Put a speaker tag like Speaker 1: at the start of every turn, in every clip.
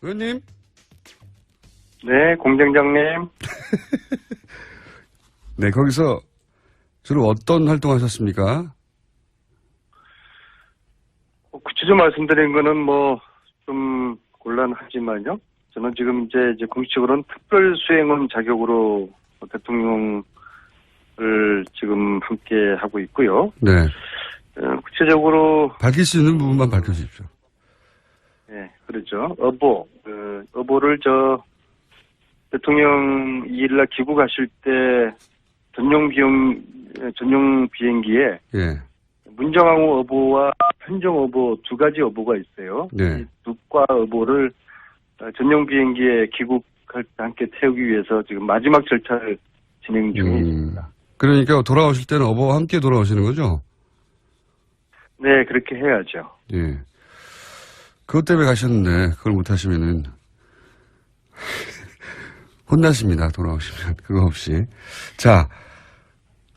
Speaker 1: 의원님?
Speaker 2: 네, 공장장님.
Speaker 1: 네, 거기서 주로 어떤 활동 하셨습니까?
Speaker 2: 구체적으로 말씀드린 거는 좀 곤란하지만요. 저는 지금 이제 공식적으로는 특별 수행원 자격으로 대통령을 지금 함께 하고 있고요.
Speaker 1: 네.
Speaker 2: 구체적으로.
Speaker 1: 밝힐 수 있는 부분만 밝혀주십시오.
Speaker 2: 네, 그렇죠. 어보를 대통령 2일날 귀국하실 때 전용 비행기에.
Speaker 1: 예.
Speaker 2: 문정왕후 어보와 편정 어보 두 가지 어보가 있어요.
Speaker 1: 네.
Speaker 2: 이 두과 어보를 전용 비행기에 귀국할 때 함께 태우기 위해서 지금 마지막 절차를 진행 중에 있습니다.
Speaker 1: 그러니까 돌아오실 때는 어버와 함께 돌아오시는 거죠?
Speaker 2: 네, 그렇게 해야죠.
Speaker 1: 예. 그것 때문에 가셨는데 그걸 못하시면은 혼나십니다. 돌아오시면 그거 없이. 자,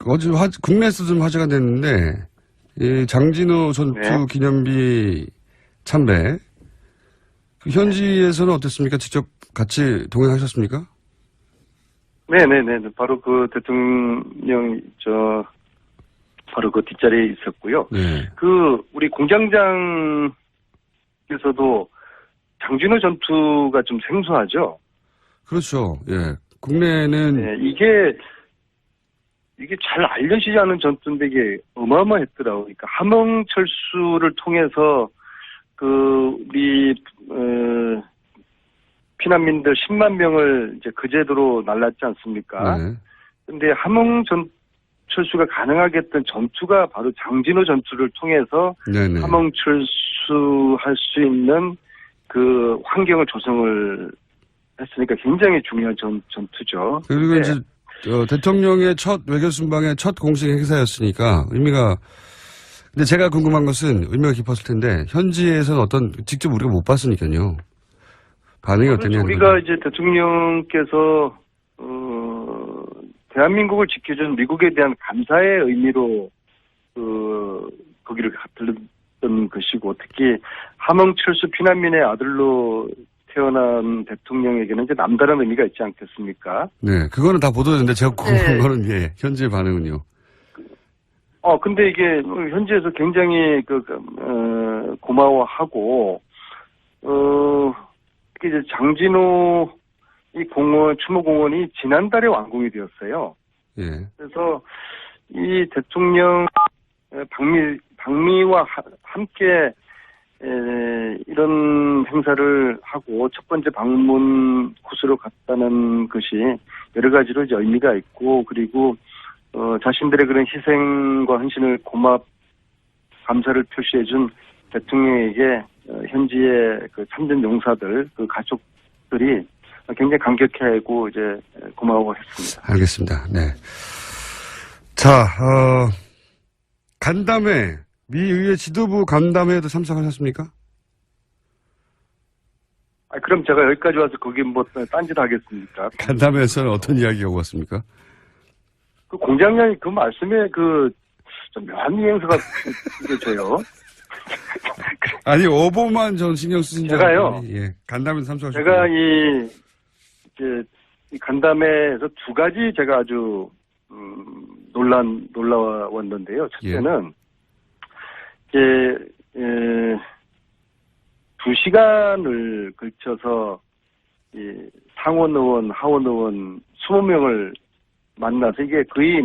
Speaker 1: 어제 국내에서 좀 화제가 됐는데 이 장진호 전투
Speaker 2: 네.
Speaker 1: 기념비 참배 그 현지에서는 어땠습니까? 직접 같이 동행하셨습니까?
Speaker 2: 네네네. 바로 그 대통령 바로 그 뒷자리에 있었고요.
Speaker 1: 네.
Speaker 2: 우리 공장장께서도 장진호 전투가 좀 생소하죠. 그렇죠.
Speaker 1: 예. 국내는.
Speaker 2: 네, 이게 잘 알려지지 않은 전투인데 이게 어마어마했더라고요. 그러니까 함흥철수를 통해서 우리 피난민들 10만 명을 이제 그제도로 날랐지 않습니까?
Speaker 1: 네.
Speaker 2: 근데 함흥철수가 가능하게 했던 전투가 바로 장진호 전투를 통해서
Speaker 1: 네네.
Speaker 2: 함흥철수할 수 있는 그 환경을 조성을 했으니까 굉장히 중요한 전투죠.
Speaker 1: 그리고 이제 대통령의 첫 외교 순방의 첫 공식 행사였으니까 의미가. 근데 제가 궁금한 것은 의미가 깊었을 텐데 현지에서는 직접 우리가 못 봤으니까요. 반응이 어땠냐는
Speaker 2: 우리가
Speaker 1: 거죠.
Speaker 2: 이제 대통령께서 대한민국을 지켜준 미국에 대한 감사의 의미로 거기를 들렀던 것이고, 특히 함흥철수 피난민의 아들로 태어난 대통령에게는 이제 남다른 의미가 있지 않겠습니까?
Speaker 1: 네, 그거는 다 보도됐는데 제가 궁금한 거는 예, 현지의 반응은요.
Speaker 2: 근데 이게 현지에서 굉장히 고마워하고 특히 이제 장진호 이 추모공원이 지난달에 완공이 되었어요.
Speaker 1: 예.
Speaker 2: 그래서 이 대통령 방미와 함께 이런 행사를 하고 첫 번째 방문 코스로 갔다는 것이 여러 가지로 이제 의미가 있고, 그리고 자신들의 그런 희생과 헌신을 감사를 표시해준 대통령에게 현지의 그 참전 용사들, 그 가족들이 굉장히 감격해하고 이제 고마워했습니다.
Speaker 1: 알겠습니다. 네. 자, 간담회, 미 의회 지도부 간담회에도 참석하셨습니까?
Speaker 2: 그럼 제가 여기까지 와서 거기 딴짓 하겠습니까?
Speaker 1: 간담회에서는 어떤 이야기가 오갔습니까?
Speaker 2: 그 공장장이 그 말씀에 좀 묘한 뉘앙스가 느껴져요.
Speaker 1: 아니, 어보만 전 신경 쓰신 줄
Speaker 2: 제가요.
Speaker 1: 예, 간담회 참석하셨고.
Speaker 2: 제가 이 간담회에서 두 가지 제가 아주 놀라웠는데요. 첫째는 이제 2시간을 걸쳐서 이 상원 의원, 하원 의원 20명을 만나서 이게 거의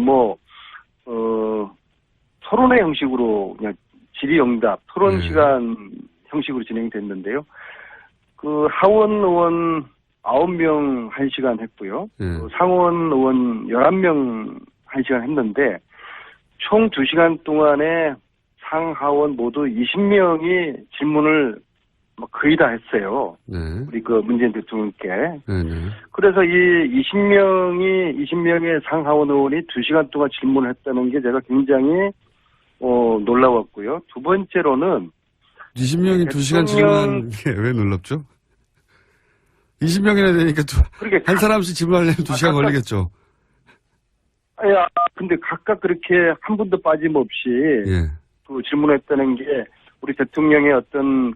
Speaker 2: 토론회 형식으로 그냥 질의응답, 토론 시간 형식으로 진행됐는데요. 그 하원 의원 9명 1시간 했고요. 상원 의원 11명 1시간 했는데 총 2시간 동안에 상하원 모두 20명이 질문을 거의 다 했어요.
Speaker 1: 네.
Speaker 2: 우리 문재인 대통령께.
Speaker 1: 네네.
Speaker 2: 그래서 이 20명의 상하원 의원이 2시간 동안 질문을 했다는 게 제가 굉장히 놀라웠고요. 두 번째로는
Speaker 1: 20명이 2시간 질문한 게 왜 놀랍죠? 20명이나 되니까 한 사람씩 질문하려면 2시간 걸리겠죠.
Speaker 2: 근데 각각 그렇게 한 분도 빠짐없이 질문했다는 게 우리 대통령의 어떤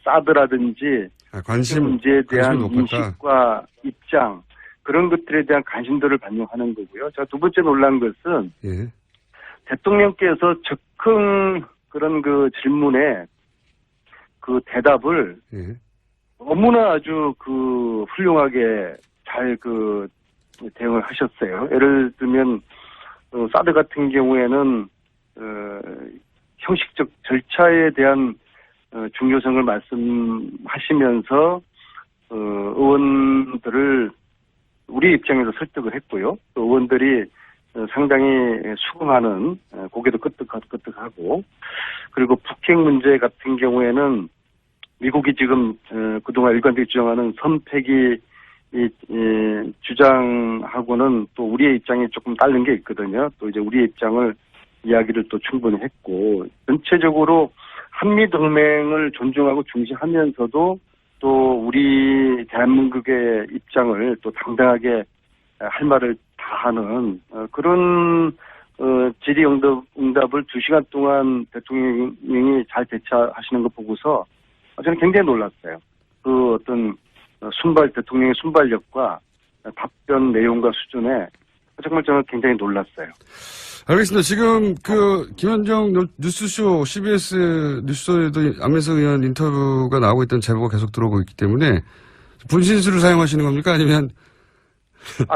Speaker 2: 사드라든지
Speaker 1: 관심
Speaker 2: 문제에 대한
Speaker 1: 관심이 높았다.
Speaker 2: 인식과 입장 그런 것들에 대한 관심도를 반영하는 거고요. 자, 두 번째 놀란 것은
Speaker 1: 예.
Speaker 2: 대통령께서 즉흥 그런 그 질문에 그 대답을
Speaker 1: 예.
Speaker 2: 너무나 아주 그 훌륭하게 잘 그 대응을 하셨어요. 예를 들면 사드 같은 경우에는 형식적 절차에 대한 중요성을 말씀하시면서 의원들을 우리 입장에서 설득을 했고요. 또 의원들이 상당히 수긍하는 고개도 끄덕끄덕하고 그리고 북핵 문제 같은 경우에는 미국이 지금 그동안 일관되게 주장하는 선패기 주장하고는 또 우리의 입장이 조금 다른 게 있거든요. 또 이제 우리의 입장을 이야기를 또 충분히 했고 전체적으로 한미 동맹을 존중하고 중시하면서도 또 우리 대한민국의 입장을 또 당당하게 할 말을 다하는 그런 질의응답을 2시간 동안 대통령이 잘 대처하시는 거 보고서 저는 굉장히 놀랐어요. 그 어떤 대통령의 순발력과 답변 내용과 수준에 정말 저는 굉장히 놀랐어요.
Speaker 1: 알겠습니다. 지금 김현정 뉴스쇼 CBS 뉴스쇼에도 안민석 의원 인터뷰가 나오고 있던 제보가 계속 들어오고 있기 때문에 분신술을 사용하시는 겁니까? 아니면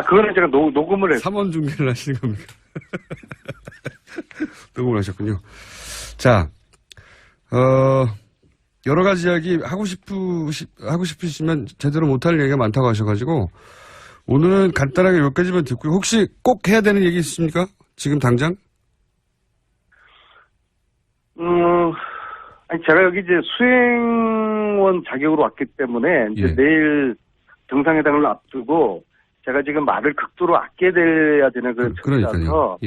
Speaker 2: 그거는 제가 녹음을 했어요.
Speaker 1: 3원 중계를 하시는 겁니까? 녹음을 하셨군요. 자, 여러 가지 이야기 하고 싶으시면 제대로 못할 얘기가 많다고 하셔가지고 오늘은 간단하게 몇 가지만 듣고요. 혹시 꼭 해야 되는 얘기 있습니까? 지금 당장?
Speaker 2: 제가 여기 이제 수행원 자격으로 왔기 때문에 이제 내일 정상회담을 앞두고 제가 지금 말을 극도로 아껴야 되는 그런 처지라서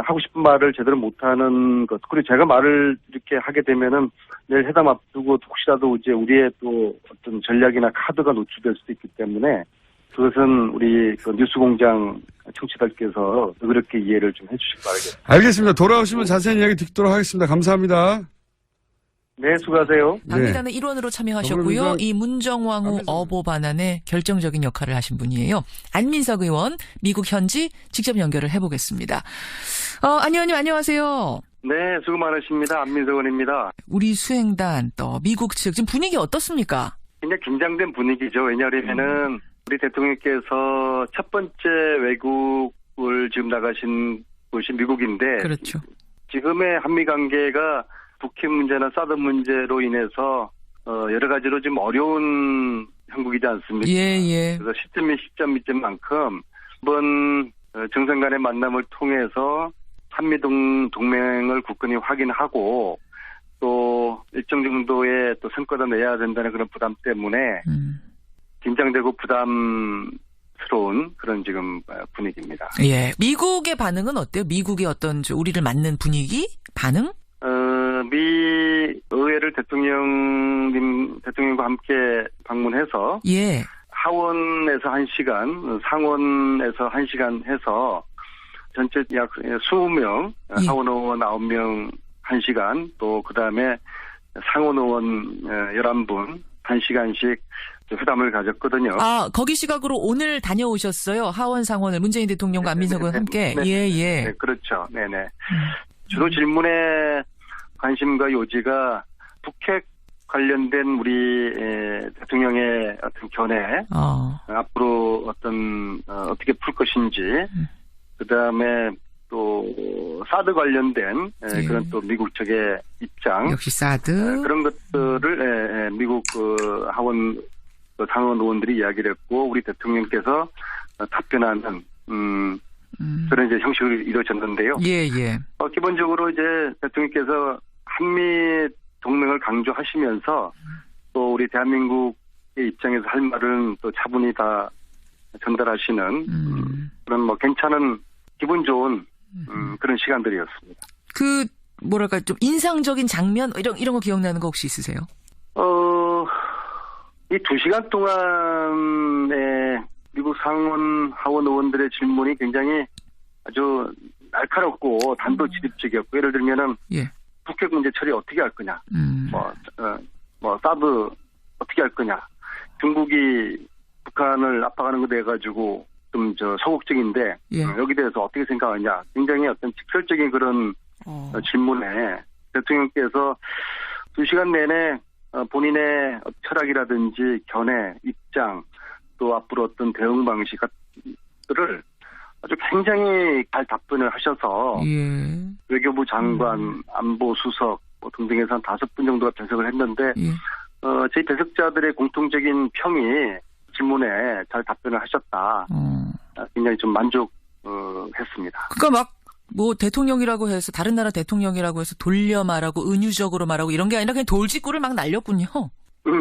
Speaker 2: 하고 싶은 말을 제대로 못하는 것 그리고 제가 말을 이렇게 하게 되면은 내일 회담 앞두고 혹시라도 이제 우리의 또 어떤 전략이나 카드가 노출될 수도 있기 때문에 그것은 우리 그 뉴스공장 청취자들께서 그렇게 이해를 좀 해주시기 바라겠습니다.
Speaker 1: 알겠습니다. 돌아오시면 자세한 이야기 듣도록 하겠습니다. 감사합니다.
Speaker 2: 네, 수고하세요.
Speaker 3: 방미단의 일원으로 참여하셨고요. 이 문정왕후 어보 반환에 결정적인 역할을 하신 분이에요. 안민석 의원, 미국 현지 직접 연결을 해보겠습니다. 안 의원님 안녕하세요.
Speaker 2: 네, 수고 많으십니다. 안민석 의원입니다.
Speaker 3: 우리 수행단 또 미국 측 지금 분위기 어떻습니까?
Speaker 2: 굉장히 긴장된 분위기죠. 왜냐하면은 우리 대통령께서 첫 번째 외국을 지금 나가신 곳이 미국인데
Speaker 3: 그렇죠.
Speaker 2: 지금의 한미 관계가 북핵 문제나 사드 문제로 인해서 여러 가지로 좀 어려운 형국이지 않습니까?
Speaker 3: 예.
Speaker 2: 그래서 시점인 만큼 이번 정상 간의 만남을 통해서 한미 동맹을 굳건히 확인하고 또 일정 정도의 또 성과도 내야 된다는 그런 부담 때문에 긴장되고 부담스러운 그런 지금 분위기입니다.
Speaker 3: 예. 미국의 반응은 어때요? 미국의 어떤 우리를 맞는 분위기? 반응?
Speaker 2: 미 의회를 대통령과 함께 방문해서
Speaker 3: 예.
Speaker 2: 하원에서 1시간, 상원에서 1시간 해서 전체 약 20명,
Speaker 3: 예.
Speaker 2: 하원 의원 9명 1시간, 또 그다음에 상원 의원 11분 1시간씩 회담을 가졌거든요.
Speaker 3: 거기 시각으로 오늘 다녀오셨어요. 하원 상원을 문재인 대통령과 안민석 의원 함께. 예.
Speaker 2: 네, 그렇죠. 네네. 주로 질문의 관심과 요지가 북핵 관련된 우리 대통령의 어떤 견해, 앞으로 어떻게 풀 것인지, 그 다음에 또 사드 관련된 그런 또 미국 측의 입장,
Speaker 3: 역시 사드
Speaker 2: 그런 것들을 미국 하원 상원 의원들이 이야기를 했고 우리 대통령께서 답변하는 그런 이제 형식으로 이루어졌는데요.
Speaker 3: 예.
Speaker 2: 기본적으로 이제 대통령께서 한미 동맹을 강조하시면서 또 우리 대한민국의 입장에서 할 말은 또 차분히 다 전달하시는 그런 괜찮은 기분 좋은 그런 시간들이었습니다.
Speaker 3: 좀 인상적인 장면 이런 거 기억나는 거 혹시 있으세요?
Speaker 2: 이 2시간 동안에 미국 상원 하원 의원들의 질문이 굉장히 아주 날카롭고 단도직입적이었고 예를 들면은 북핵 문제 처리 어떻게 할 거냐, 사드 어떻게 할 거냐, 중국이 북한을 압박하는 것에 가지고 좀 소극적인데
Speaker 3: 예.
Speaker 2: 여기 대해서 어떻게 생각하냐. 굉장히 어떤 직설적인 그런 질문에 대통령께서 2시간 내내 본인의 철학이라든지 견해, 입장, 또 앞으로 어떤 대응 방식들을 아주 굉장히 잘 답변을 하셔서
Speaker 3: 예.
Speaker 2: 외교부 장관, 안보수석 등등에서 한 5분 정도가 배석을 했는데
Speaker 3: 예.
Speaker 2: 저희 배석자들의 공통적인 평이 질문에 잘 답변을 하셨다. 굉장히 좀 만족했습니다.
Speaker 3: 그러니까 막 뭐 대통령이라고 해서 다른 나라 대통령이라고 해서 돌려 말하고 은유적으로 말하고 이런 게 아니라 그냥 돌직구를 막 날렸군요.
Speaker 2: 네.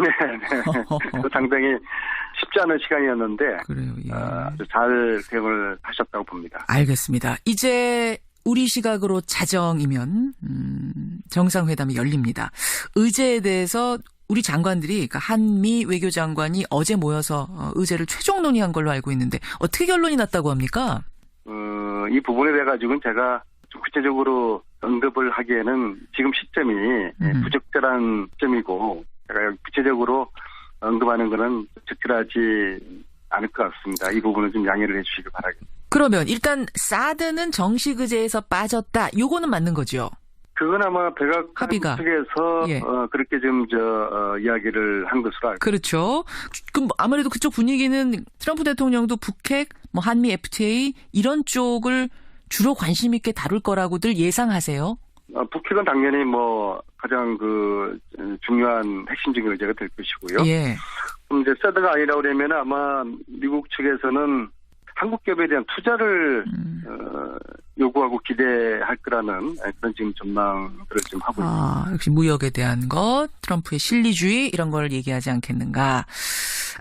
Speaker 2: 상당히 쉽지 않은 시간이었는데
Speaker 3: 그래요. 예.
Speaker 2: 아주 잘 대응을 하셨다고 봅니다.
Speaker 3: 알겠습니다. 이제 우리 시각으로 자정이면 정상회담이 열립니다. 의제에 대해서 우리 장관들이 그러니까 한미 외교장관이 어제 모여서 의제를 최종 논의한 걸로 알고 있는데 어떻게 결론이 났다고 합니까?
Speaker 2: 이 부분에 대해 가지고는 제가 좀 구체적으로 언급을 하기에는 지금 시점이 부적절한 시점이고 제가 여기 구체적으로 언급하는 것은 적절하지 않을 것 같습니다. 이 부분은 좀 양해를 해 주시기 바라겠습니다.
Speaker 3: 그러면 일단 사드는 정식 의제에서 빠졌다. 요거는 맞는 거죠?
Speaker 2: 그건 아마 백악관 측에서
Speaker 3: 예.
Speaker 2: 그렇게 좀 이야기를 한 것으로 알고
Speaker 3: 그렇죠. 그럼 아무래도 그쪽 분위기는 트럼프 대통령도 북핵, 뭐 한미 FTA 이런 쪽을 주로 관심 있게 다룰 거라고들 예상하세요?
Speaker 2: 북핵은 당연히 뭐 가장 중요한 핵심적인 의제가 될 것이고요.
Speaker 3: 예.
Speaker 2: 그럼 이제 사드가 아니라 그러면 아마 미국 측에서는 한국 기업에 대한 투자를 요구하고 기대할 거라는 그런 지금 전망들을 좀 하고 있습니다.
Speaker 3: 역시 무역에 대한 것, 트럼프의 실리주의 이런 걸 얘기하지 않겠는가.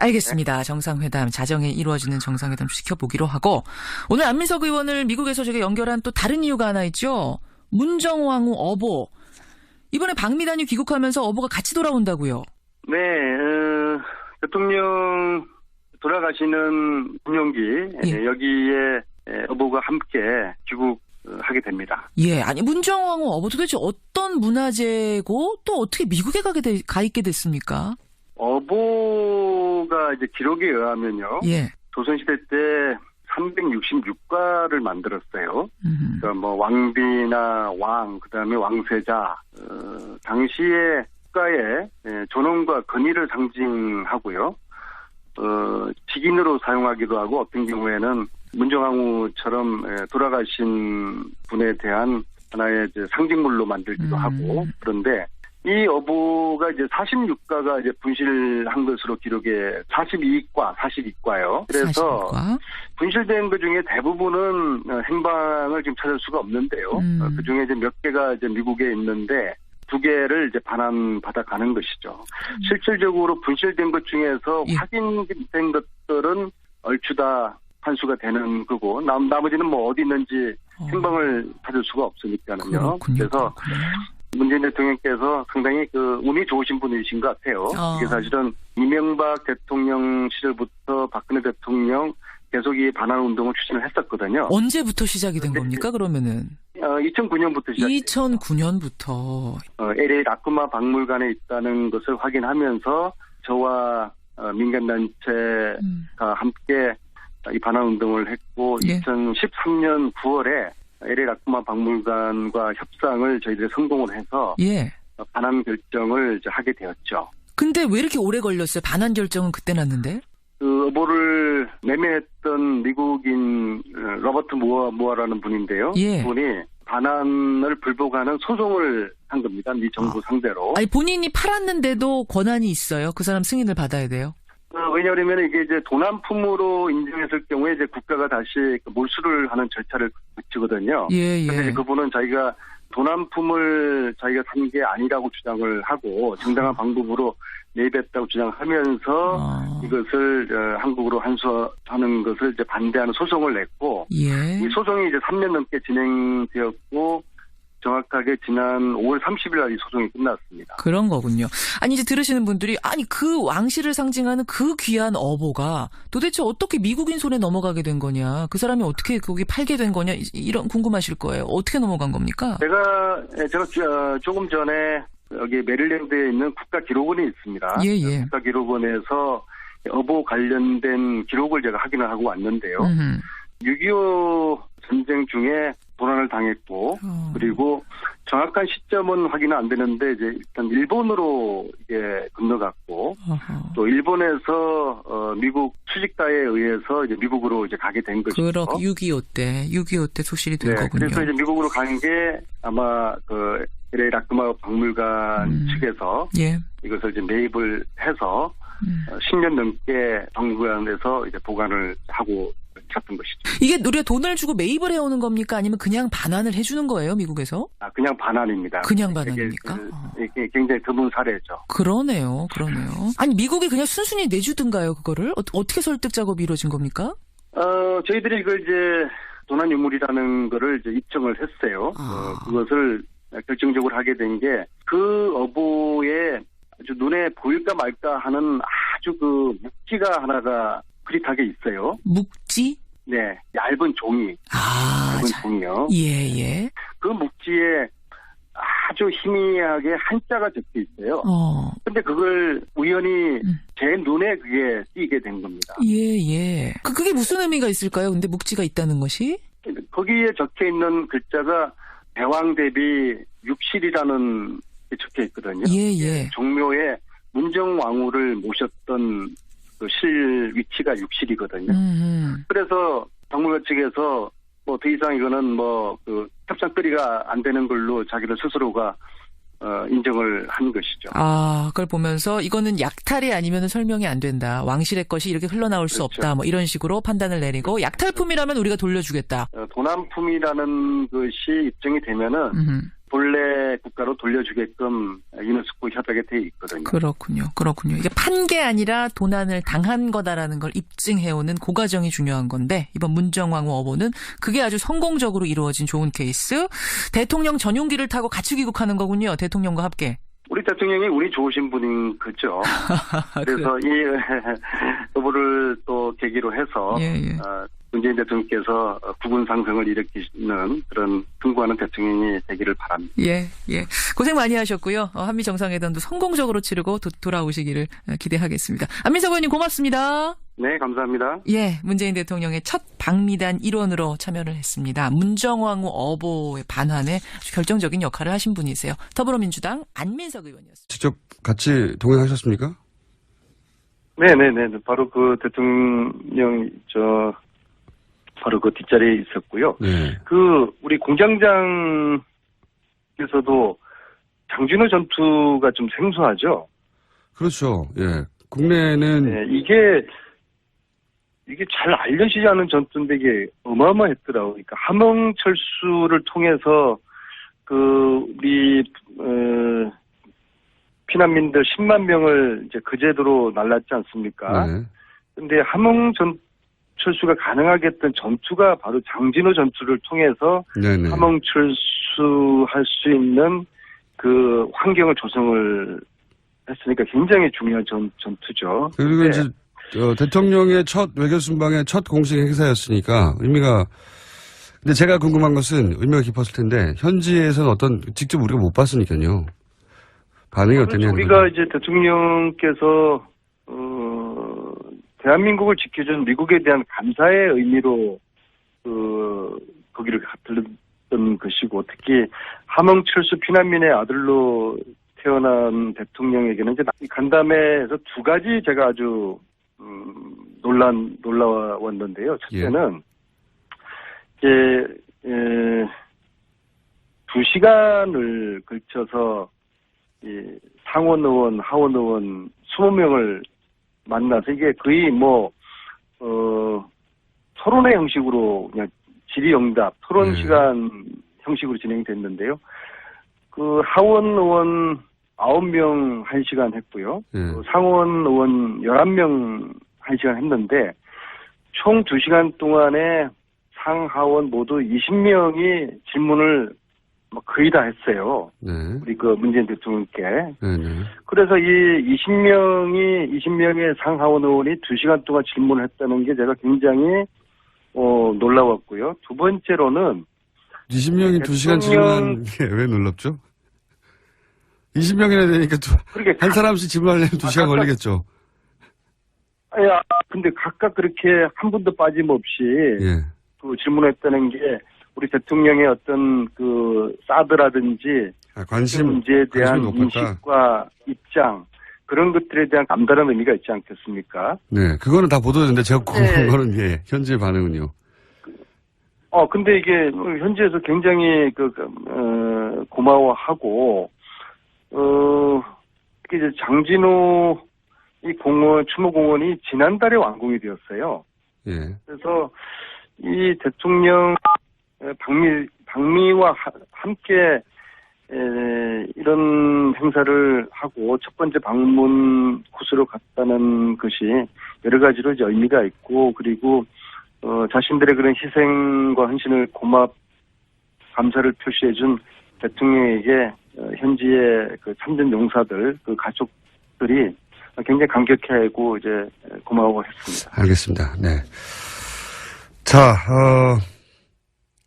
Speaker 3: 알겠습니다. 네. 정상회담, 자정에 이루어지는 정상회담 지켜보기로 하고 오늘 안민석 의원을 미국에서 제가 연결한 또 다른 이유가 하나 있죠. 문정왕후 어보. 이번에 방미단이 귀국하면서 어보가 같이 돌아온다고요.
Speaker 2: 네. 대통령 돌아가시는 군용기
Speaker 3: 예.
Speaker 2: 여기에 어보가 함께 귀국하게 됩니다.
Speaker 3: 예, 아니 문정왕후 어보 도대체 어떤 문화재고 또 어떻게 미국에 가 있게 됐습니까?
Speaker 2: 어보가 이제 기록에 의하면요.
Speaker 3: 예.
Speaker 2: 조선시대 때 366가를 만들었어요. 그러니까 뭐 왕비나 왕, 그다음에 왕세자, 당시의 국가의 존엄과 권위를 상징하고요. 직인으로 사용하기도 하고 어떤 경우에는 문정왕후처럼 돌아가신 분에 대한 하나의 이제 상징물로 만들기도 하고 그런데 이 어보가 이제 46가가 이제 분실한 것으로 기록에 42과요. 그래서 42과? 분실된 것 중에 대부분은 행방을 지금 찾을 수가 없는데요. 그 중에 이제 몇 개가 이제 미국에 있는데 2개를 이제 반환받아 가는 것이죠. 실질적으로 분실된 것 중에서
Speaker 3: 예.
Speaker 2: 확인된 것들은 얼추 다 환수가 되는 거고 나머지는 뭐 어디 있는지 행방을 찾을 수가 없으니까는요. 그래서 문재인 대통령께서 상당히 운이 좋으신 분이신 것 같아요. 이게 사실은 이명박 대통령 시절부터 박근혜 대통령 계속 이 반환 운동을 추진을 했었거든요.
Speaker 3: 언제부터 시작이 된 겁니까, 그러면은?
Speaker 2: 2009년부터 시작했어요.
Speaker 3: 2009년부터.
Speaker 2: LA 라쿠마 박물관에 있다는 것을 확인하면서 저와 민간단체가 함께 이 반환 운동을 했고,
Speaker 3: 예.
Speaker 2: 2013년 9월에 LA 라쿠마 박물관과 협상을 저희들이 성공을 해서
Speaker 3: 예.
Speaker 2: 반환 결정을 이제 하게 되었죠.
Speaker 3: 근데 왜 이렇게 오래 걸렸어요? 반환 결정은 그때 났는데?
Speaker 2: 어보를 매매했던 미국인 로버트 무어라는 분인데요.
Speaker 3: 예.
Speaker 2: 그분이 반환을 불복하는 소송을 한 겁니다. 미 정부 상대로.
Speaker 3: 아니 본인이 팔았는데도 권한이 있어요? 그 사람 승인을 받아야 돼요?
Speaker 2: 왜냐하면 이게 이제 도난품으로 인정했을 경우에 이제 국가가 다시 몰수를 하는 절차를 거치거든요.
Speaker 3: 예, 예.
Speaker 2: 그런데 그분은 자기가 도난품을 자기가 산 게 아니라고 주장을 하고 정당한 방법으로 매입했다고 주장하면서 이것을 한국으로 환수하는 것을 이제 반대하는 소송을 냈고
Speaker 3: 예.
Speaker 2: 이 소송이 이제 3년 넘게 진행되었고 정확하게 지난 5월 30일 날 이 소송이 끝났습니다.
Speaker 3: 그런 거군요. 아니 이제 들으시는 분들이 아니 그 왕실을 상징하는 그 귀한 어보가 도대체 어떻게 미국인 손에 넘어가게 된 거냐. 그 사람이 어떻게 거기 팔게 된 거냐. 이런 궁금하실 거예요. 어떻게 넘어간 겁니까?
Speaker 2: 제가 조금 전에 여기 메릴랜드에 있는 국가기록원이 있습니다.
Speaker 3: 예, 예.
Speaker 2: 국가기록원에서 어보 관련된 기록을 제가 확인을 하고 왔는데요. 6.25 전쟁 중에 도난을 당했고, 그리고 정확한 시점은 확인은 안 되는데, 이제 일단 일본으로 이게 건너갔고, 또 일본에서, 미국 수직다에 의해서 이제 미국으로 이제 가게 된 것이죠.
Speaker 3: 6.25 때 소실이 된 거군요.
Speaker 2: 그래서 이제 미국으로 간 게 아마 그 LA 라크마 박물관 측에서 이것을 이제 매입을 해서 10년 넘게 박물관에서 이제 보관을 하고 샀던 것이죠.
Speaker 3: 이게 우리가 돈을 주고 매입을 해오는 겁니까? 아니면 그냥 반환을 해주는 거예요, 미국에서?
Speaker 2: 그냥 반환입니다.
Speaker 3: 그냥 반환입니까?
Speaker 2: 이게 굉장히 드문 사례죠.
Speaker 3: 그러네요. 아니, 미국이 그냥 순순히 내주든가요, 그거를? 어떻게 설득 작업이 이루어진 겁니까?
Speaker 2: 저희들이 그 이제 도난 유물이라는 거를 이제 입증을 했어요. 그것을 결정적으로 하게 된 게 그 어보에 아주 눈에 보일까 말까 하는 아주 그 묵지가 하나가 그릿하게 있어요.
Speaker 3: 묵지?
Speaker 2: 네, 얇은 종이. 얇은 종이요.
Speaker 3: 예.
Speaker 2: 그 묵지에 아주 희미하게 한자가 적혀 있어요. 근데 그걸 우연히 제 눈에 그게 띄게 된 겁니다.
Speaker 3: 예. 그게 무슨 의미가 있을까요? 근데 묵지가 있다는 것이?
Speaker 2: 거기에 적혀 있는 글자가 대왕 대비 육실이라는 게 적혀 있거든요.
Speaker 3: 예.
Speaker 2: 종묘에 문정왕후를 모셨던 그 실 위치가 육실이거든요. 그래서 박물관 측에서 뭐 더 이상 이거는 뭐 그 협상거리가 안 되는 걸로 자기들 스스로가 인정을 한 것이죠.
Speaker 3: 그걸 보면서 이거는 약탈이 아니면 설명이 안 된다. 왕실의 것이 이렇게 흘러나올 수 없다. 뭐 이런 식으로 판단을 내리고 약탈품이라면 우리가 돌려주겠다.
Speaker 2: 도난품이라는 것이 입증이 되면은 본래 국가로 돌려주게끔 유네스코 협약에 돼 있거든요.
Speaker 3: 그렇군요. 이게 판 게 아니라 도난을 당한 거다라는 걸 입증해오는 그 과정이 중요한 건데 이번 문정왕후 어보는 그게 아주 성공적으로 이루어진 좋은 케이스. 대통령 전용기를 타고 같이 귀국하는 거군요. 대통령과 함께.
Speaker 2: 우리 대통령이 운이 좋으신 분인 거죠. 그래서 이 어보를 또 계기로 해서 문재인 대통령께서 국운 상승을 일으키는 그런 승부하는 대통령이 되기를 바랍니다.
Speaker 3: 예. 고생 많이 하셨고요. 한미 정상회담도 성공적으로 치르고 돌아오시기를 기대하겠습니다. 안민석 의원님 고맙습니다.
Speaker 2: 네, 감사합니다.
Speaker 3: 예, 문재인 대통령의 첫 방미단 일원으로 참여를 했습니다. 문정왕후 어보의 반환에 아주 결정적인 역할을 하신 분이세요. 더불어민주당 안민석 의원이었습니다.
Speaker 1: 직접 같이 동행하셨습니까?
Speaker 2: 네. 바로 그 대통령 바로 그 뒷자리에 있었고요.
Speaker 1: 네.
Speaker 2: 그 우리 공장장께서도 장진호 전투가 좀 생소하죠. 그렇죠.
Speaker 1: 예. 국내는
Speaker 2: 이게 잘 알려지지 않은 전투인데 이게 어마어마했더라고요. 그러니까 함흥철수를 통해서 그 우리 피난민들 10만 명을 이제 그제도로 날랐지 않습니까?
Speaker 1: 네.
Speaker 2: 근데 함흥철수가 가능하게 했던 전투가 바로 장진호 전투를 통해서
Speaker 1: 네네.
Speaker 2: 함흥철수할 수 있는 그 환경을 조성을 했으니까 굉장히 중요한 전투죠.
Speaker 1: 그리고 이제 대통령의 첫 외교순방의 첫 공식 행사였으니까 의미가. 근데 제가 궁금한 것은 의미가 깊었을 텐데 현지에서는 직접 우리가 못 봤으니까요. 반응이 어땠냐는
Speaker 2: 우리가 이제 대통령께서 대한민국을 지켜준 미국에 대한 감사의 의미로 거기를 들렀던 것이고, 특히 함흥철수 피난민의 아들로 태어난 대통령에게는 이제 간담회에서 두 가지 제가 아주 놀라웠는데요. 첫째는 이제 2시간을 걸쳐서 이 상원 의원, 하원 의원 20명을 만나서 이게 거의 토론회 형식으로 그냥 질의응답, 토론 시간 형식으로 진행됐는데요. 그 하원 의원 9명 1시간 했고요. 상원 의원 11명 1시간 했는데 총 2시간 동안에 상하원 모두 20명이 질문을 거의 다 했어요.
Speaker 1: 네.
Speaker 2: 우리 그 문재인 대통령께.
Speaker 1: 네네.
Speaker 2: 그래서 이 20명의 상하원 의원이 2시간 동안 질문을 했다는 게 제가 굉장히 놀라웠고요. 두 번째로는
Speaker 1: 20명이 2시간 질문한 게 왜 놀랍죠? 20명이나 되니까 한 사람씩 질문하려면 2시간 걸리겠죠.
Speaker 2: 근데 각각 그렇게 한 분도 빠짐없이
Speaker 1: 예.
Speaker 2: 그 질문했다는 게 우리 대통령의 어떤 그 사드라든지
Speaker 1: 관심
Speaker 2: 문제에 대한
Speaker 1: 관심이 높았다.
Speaker 2: 인식과 입장 그런 것들에 대한 남다른 의미가 있지 않겠습니까?
Speaker 1: 네, 그거는 다 보도됐는데 제가 궁금한
Speaker 2: 네.
Speaker 1: 거는 예, 현지의 반응은요.
Speaker 2: 근데 이게 현지에서 굉장히 고마워하고 특히 이제 장진호 이 공원 추모공원이 지난달에 완공이 되었어요.
Speaker 1: 예.
Speaker 2: 그래서 이 대통령 방미와 함께 이런 행사를 하고 첫 번째 방문 코스로 갔다는 것이 여러 가지로 이제 의미가 있고 그리고 자신들의 그런 희생과 헌신을 감사를 표시해준 대통령에게 현지의 그 참전 용사들 그 가족들이 굉장히 감격해하고 이제 고마워했습니다.
Speaker 1: 알겠습니다. 네. 자,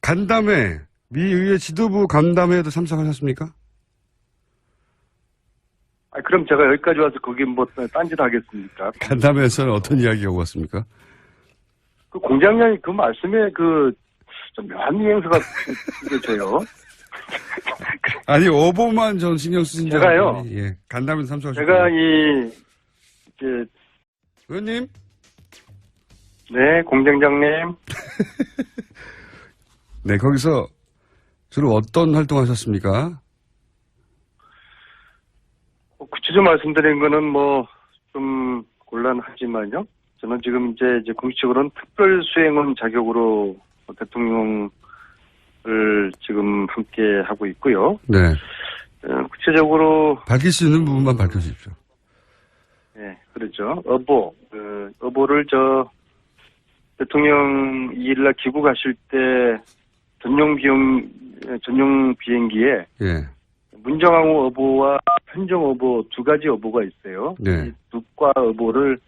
Speaker 1: 간담회, 미 의회 지도부 간담회에도 참석하셨습니까?
Speaker 2: 그럼 제가 여기까지 와서 거기 딴짓 하겠습니까?
Speaker 1: 간담회에서는 어떤 이야기가 오갔습니까?
Speaker 2: 그 공장장이 그 말씀에 좀 묘한 뉘앙스가 느껴져요.
Speaker 1: 아니, 오보만 전 신경 쓰신 줄
Speaker 2: 제가요.
Speaker 1: 알았더니, 예. 간담회 참석하셨고.
Speaker 2: 제가
Speaker 1: 의원님?
Speaker 2: 네, 공장장님.
Speaker 1: 네, 거기서 주로 어떤 활동하셨습니까?
Speaker 2: 구체적으로 말씀드린 거는 좀 곤란하지만요. 저는 지금 이제 공식적으로는 특별 수행원 자격으로 대통령을 지금 함께 하고 있고요.
Speaker 1: 네.
Speaker 2: 구체적으로
Speaker 1: 밝힐 수 있는 부분만 밝혀주십시오.
Speaker 2: 네, 그렇죠. 어보를 대통령 2일날 귀국하실 때 전용 비행기에
Speaker 1: 예.
Speaker 2: 문정왕후 어보와 편정 어보 두 가지 어보가 있어요.
Speaker 1: 네.
Speaker 2: 이 두 과 어보를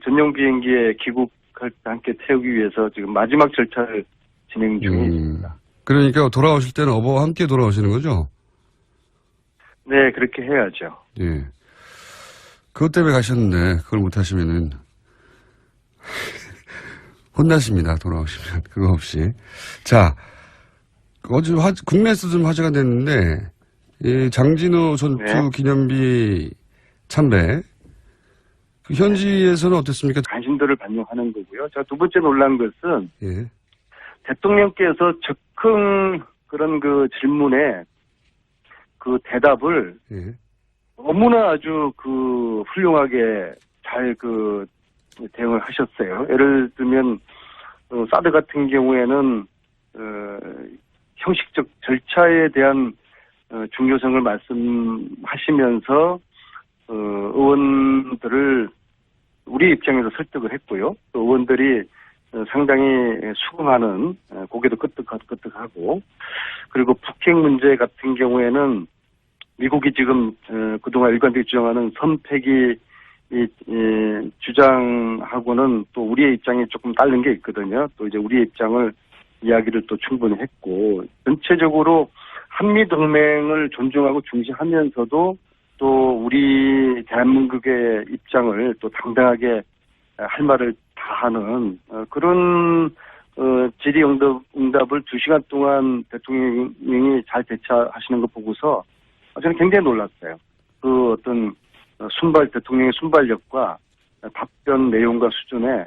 Speaker 2: 전용 비행기에 귀국할 때 함께 태우기 위해서 지금 마지막 절차를 진행 중에 있습니다.
Speaker 1: 그러니까 돌아오실 때는 어버와 함께 돌아오시는 거죠?
Speaker 2: 네, 그렇게 해야죠.
Speaker 1: 예. 그것 때문에 가셨는데 그걸 못 하시면은 혼나십니다. 돌아오시면 그거 없이. 자, 어제 국내에서 좀 화제가 됐는데 이 장진호 전투
Speaker 2: 네.
Speaker 1: 기념비 참배 그 현지에서는 어땠습니까?
Speaker 2: 관심도를 반영하는 거고요. 자, 두 번째 놀란 것은
Speaker 1: 예.
Speaker 2: 대통령께서 즉흥 그런 그 질문에 그 대답을
Speaker 1: 예.
Speaker 2: 너무나 아주 훌륭하게 잘 대응을 하셨어요. 예를 들면 사드 같은 경우에는 형식적 절차에 대한 중요성을 말씀하시면서 의원들을 우리 입장에서 설득을 했고요. 또 의원들이 상당히 수긍하는 고개도 끄덕끄덕하고 그리고 북핵 문제 같은 경우에는 미국이 지금 그동안 일관되게 주장하는 선폐기 주장하고는 또 우리의 입장이 조금 다른 게 있거든요. 또 이제 우리의 입장을 이야기를 또 충분히 했고 전체적으로 한미 동맹을 존중하고 중시하면서도 또 우리 대한민국의 입장을 또 당당하게 할 말을 다 하는 그런 질의응답을 2시간 동안 대통령이 잘 대처하시는 거 보고서 저는 굉장히 놀랐어요. 그 어떤 대통령의 순발력과 답변 내용과 수준에